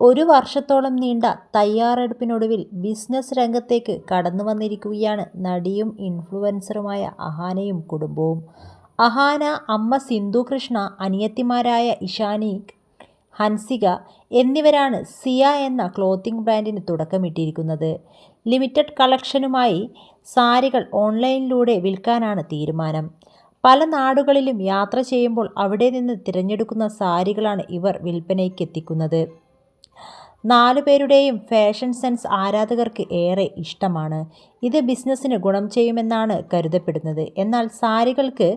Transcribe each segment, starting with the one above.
ഒരു വർഷത്തോളം നീണ്ട തയ്യാറെടുപ്പിനൊടുവിൽ ബിസിനസ് രംഗത്തേക്ക് കടന്നു വന്നിരിക്കുകയാണ് നടിയും ഇൻഫ്ലുവൻസറുമായ അഹാനയും കുടുംബവും. അഹാന, അമ്മ സിന്ധു കൃഷ്ണ, അനിയത്തിമാരായ ഇഷാനി, ഹൻസിക എന്നിവരാണ് സിയ എന്ന ക്ലോത്തിംഗ് ബ്രാൻഡിന് തുടക്കമിട്ടിരിക്കുന്നത്. ലിമിറ്റഡ് കളക്ഷനുമായി സാരികൾ ഓൺലൈനിലൂടെ വിൽക്കാനാണ് തീരുമാനം. പല നാടുകളിലും യാത്ര ചെയ്യുമ്പോൾ അവിടെ നിന്ന് തിരഞ്ഞെടുക്കുന്ന സാരികളാണ് ഇവർ വിൽപ്പനയ്ക്കെത്തിക്കുന്നത്. 4 പേരുടെയും ഫാഷൻ സെൻസ് ആരാധകർക്ക് ഏറെ ഇഷ്ടമാണ്. ഇത് ബിസിനസ്സിന് ഗുണം ചെയ്യുമെന്നാണ് കരുതപ്പെടുന്നത്. എന്നാൽ സാരികൾക്ക്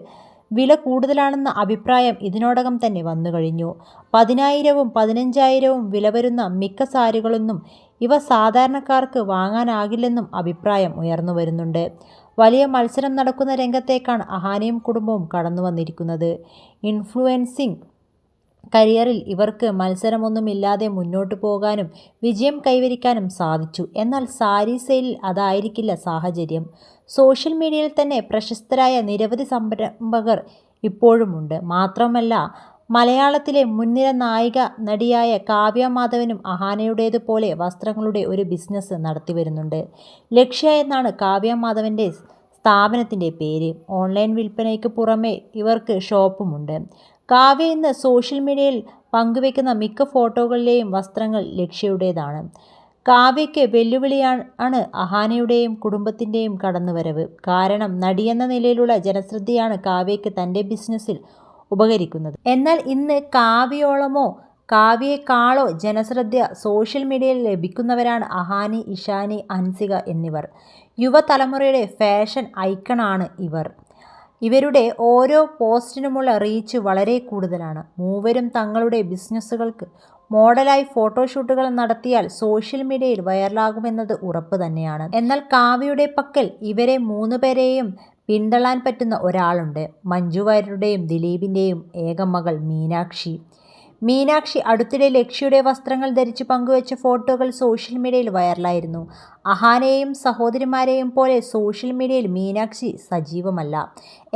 വില കൂടുതലാണെന്ന അഭിപ്രായം ഇതിനോടകം തന്നെ വന്നുകഴിഞ്ഞു. 10,000-ഉം 15,000-ഉം വില വരുന്ന മിക്ക സാരികളൊന്നും ഇവ സാധാരണക്കാർക്ക് വാങ്ങാനാകില്ലെന്നും അഭിപ്രായം ഉയർന്നു വരുന്നുണ്ട്. വലിയ മത്സരം നടക്കുന്ന രംഗത്തേക്കാണ് അഹാനയും കുടുംബവും കടന്നു വന്നിരിക്കുന്നത്. ഇൻഫ്ലുവൻസിംഗ് കരിയറിൽ ഇവർക്ക് മത്സരമൊന്നുമില്ലാതെ മുന്നോട്ടു പോകാനും വിജയം കൈവരിക്കാനും സാധിച്ചു. എന്നാൽ സാരി സെയിലിൽ അതായിരിക്കില്ല സാഹചര്യം. സോഷ്യൽ മീഡിയയിൽ തന്നെ പ്രശസ്തരായ നിരവധി സംരംഭകർ ഇപ്പോഴുമുണ്ട്. മാത്രമല്ല, മലയാളത്തിലെ മുൻനിര നായിക നടിയായ കാവ്യ മാധവനും അഹാനയുടേതുപോലെ വസ്ത്രങ്ങളുടെ ഒരു ബിസിനസ് നടത്തിവരുന്നുണ്ട്. ലക്ഷ്യ എന്നാണ് കാവ്യ മാധവൻ്റെ സ്ഥാപനത്തിൻ്റെ പേര്. ഓൺലൈൻ വിൽപ്പനയ്ക്ക് പുറമെ ഇവർക്ക് ഷോപ്പുമുണ്ട്. കാവ്യ ഇന്ന് സോഷ്യൽ മീഡിയയിൽ പങ്കുവെക്കുന്ന മിക്ക ഫോട്ടോകളിലെയും വസ്ത്രങ്ങൾ ലക്ഷ്യയുടേതാണ്. കാവ്യയ്ക്ക് വെല്ലുവിളിയാണ് അഹാനയുടെയും കുടുംബത്തിൻ്റെയും കടന്നുവരവ്. കാരണം നടിയെന്ന നിലയിലുള്ള ജനശ്രദ്ധയാണ് കാവ്യയ്ക്ക് തൻ്റെ ബിസിനസ്സിൽ ഉപകരിക്കുന്നത്. എന്നാൽ ഇന്ന് കാവ്യയോളമോ കാവ്യയെക്കാളോ ജനശ്രദ്ധ സോഷ്യൽ മീഡിയയിൽ ലഭിക്കുന്നവരാണ് അഹാനി, ഇഷാനി, ഹൻസിക എന്നിവർ. യുവതലമുറയുടെ ഫാഷൻ ഐക്കണാണ് ഇവർ. ഇവരുടെ ഓരോ പോസ്റ്റിനുമുള്ള റീച്ച് വളരെ കൂടുതലാണ്. മൂവരും തങ്ങളുടെ ബിസിനസ്സുകൾക്ക് മോഡലായി ഫോട്ടോഷൂട്ടുകൾ നടത്തിയാൽ സോഷ്യൽ മീഡിയയിൽ വൈറലാകുമെന്നത് ഉറപ്പ് തന്നെയാണ്. എന്നാൽ കാവ്യയുടെ പക്കൽ ഇവരെ 3 പേരെയും പിന്തള്ളാൻ പറ്റുന്ന ഒരാളുണ്ട്. മഞ്ജു വാര്യരുടെയും ദിലീപിൻ്റെയും ഏക മകൾ മീനാക്ഷി. അടുത്തിടെ ലക്ഷ്യയുടെ വസ്ത്രങ്ങൾ ധരിച്ച് പങ്കുവച്ച ഫോട്ടോകൾ സോഷ്യൽ മീഡിയയിൽ വൈറലായിരുന്നു. അഹാനയെയും സഹോദരിമാരെയും പോലെ സോഷ്യൽ മീഡിയയിൽ മീനാക്ഷി സജീവമല്ല.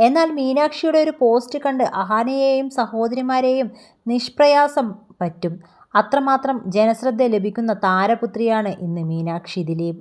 എന്നാൽ മീനാക്ഷിയുടെ ഒരു പോസ്റ്റ് കണ്ട് അഹാനയെയും സഹോദരിമാരെയും നിഷ്പ്രയാസം പറ്റും. അത്രമാത്രം ജനശ്രദ്ധ ലഭിക്കുന്ന താരപുത്രിയാണ് ഇന്ന് മീനാക്ഷി ദിലീപ്.